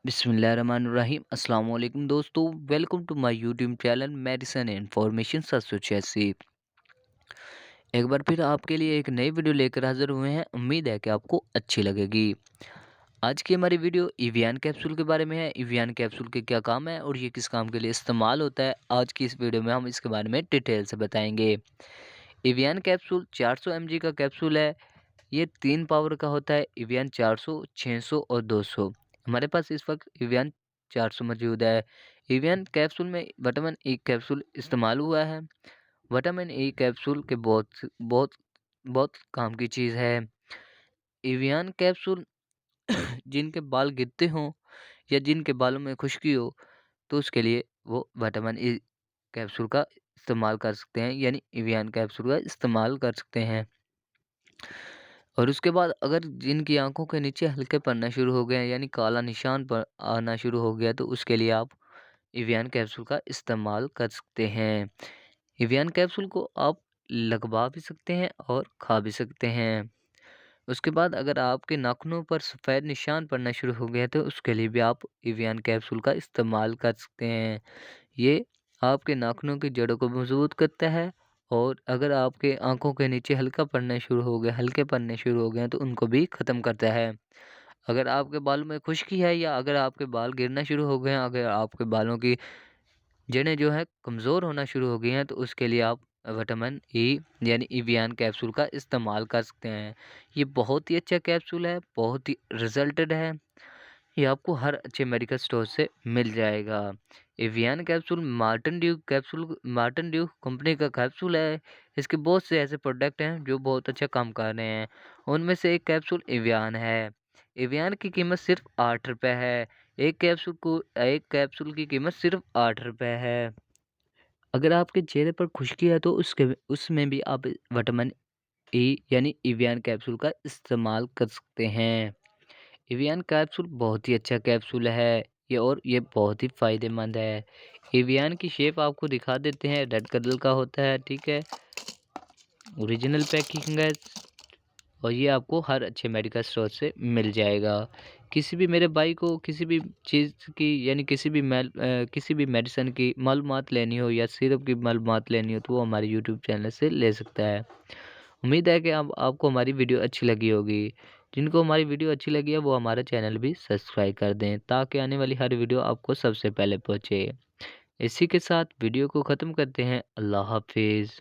बिस्मिल्लाहिर्रहमानिर्रहीम। अस्सलाम वालेकुम दोस्तों, welcome to my YouTube channel medicine information association. एक बार फिर आपके लिए एक नई वीडियो लेकर हाजिर हुए हैं। उम्मीद है कि आपको अच्छी लगेगी। आज की हमारी वीडियो इवियान कैप्सूल के बारे में है। इवियान कैप्सूल के क्या काम है और ये किस काम के लिए इस्तेमाल होता है, आज की इस वीडियो में हम इसके बारे में डिटेल से बताएंगे। इवियान कैप्सूल 400 mg का कैप्सूल है। ये 3 पावर का होता है, इवियान 400, 600 और 200। हमारे पास इस वक्त इवियान 400 मौजूद है। इवियान कैप्सूल में विटामिन ई कैप्सूल इस्तेमाल हुआ है। विटामिन ई कैप्सूल के बहुत बहुत बहुत काम की चीज़ है। इवियान कैप्सूल जिनके बाल गिरते हों या जिनके बालों में खुश्की हो, तो उसके लिए वो विटामिन ई कैप्सूल का इस्तेमाल कर सकते हैं, यानी इवियान कैप्सूल का इस्तेमाल कर सकते हैं। और उसके बाद अगर जिनकी आँखों के नीचे हल्के पड़ना शुरू हो गए हैं, यानी काला निशान पर आना शुरू हो गया, तो उसके लिए आप इवियान कैप्सूल का इस्तेमाल कर सकते हैं। इवियान कैप्सूल को आप लगवा भी सकते हैं और खा भी सकते हैं। उसके बाद अगर आपके नाखूनों पर सफ़ेद निशान पड़ना शुरू हो गया, तो उसके लिए भी आप इवियान कैप्सूल का इस्तेमाल कर सकते हैं। ये आपके नाखूनों की जड़ों को मजबूत करता है, और अगर आपके आँखों के नीचे हल्के पड़ने शुरू हो गए हैं, तो उनको भी ख़त्म करता है। अगर आपके बालों में खुश्की है या अगर आपके बाल गिरना शुरू हो गए हैं, अगर आपके बालों की जड़ें जो है कमज़ोर होना शुरू हो गई हैं, तो उसके लिए आप विटामिन ई यानी इवियान कैप्सूल का इस्तेमाल कर सकते हैं। ये बहुत ही अच्छा कैप्सूल है, बहुत ही रिज़ल्टेड है। ये आपको हर अच्छे मेडिकल स्टोर से मिल जाएगा। Avian capsule Marton due company का कैप्सूल है। इसके बहुत से ऐसे प्रोडक्ट हैं जो बहुत अच्छा काम कर रहे हैं। उनमें से एक कैप्सूल एवियन है। एवियन की कीमत सिर्फ 8 रुपये है। एक कैप्सूल की कीमत सिर्फ 8 रुपये है। अगर आपके चेहरे पर खुश्की है, तो उसके उसमें भी आप विटामिन ई यानी एवियन कैप्सूल का इस्तेमाल कर सकते हैं। एवियन कैप्सूल बहुत ही अच्छा कैप्सूल है ये बहुत ही फ़ायदेमंद है। एवियन की शेप आपको दिखा देते हैं, रेड कलर का होता है, ठीक है। ओरिजिनल पैकिंग है, और ये आपको हर अच्छे मेडिकल स्टोर से मिल जाएगा। किसी भी मेरे भाई को किसी भी चीज़ की यानी किसी भी मेडिसिन की मालूमात लेनी हो या सिरप की मालूमात लेनी हो, तो वो हमारे यूट्यूब चैनल से ले सकता है। उम्मीद है कि अब आपको हमारी वीडियो अच्छी लगी होगी। जिनको हमारी वीडियो अच्छी लगी है, वो हमारा चैनल भी सब्सक्राइब कर दें, ताकि आने वाली हर वीडियो आपको सबसे पहले पहुँचे। इसी के साथ वीडियो को ख़त्म करते हैं। अल्लाह हाफ़िज़।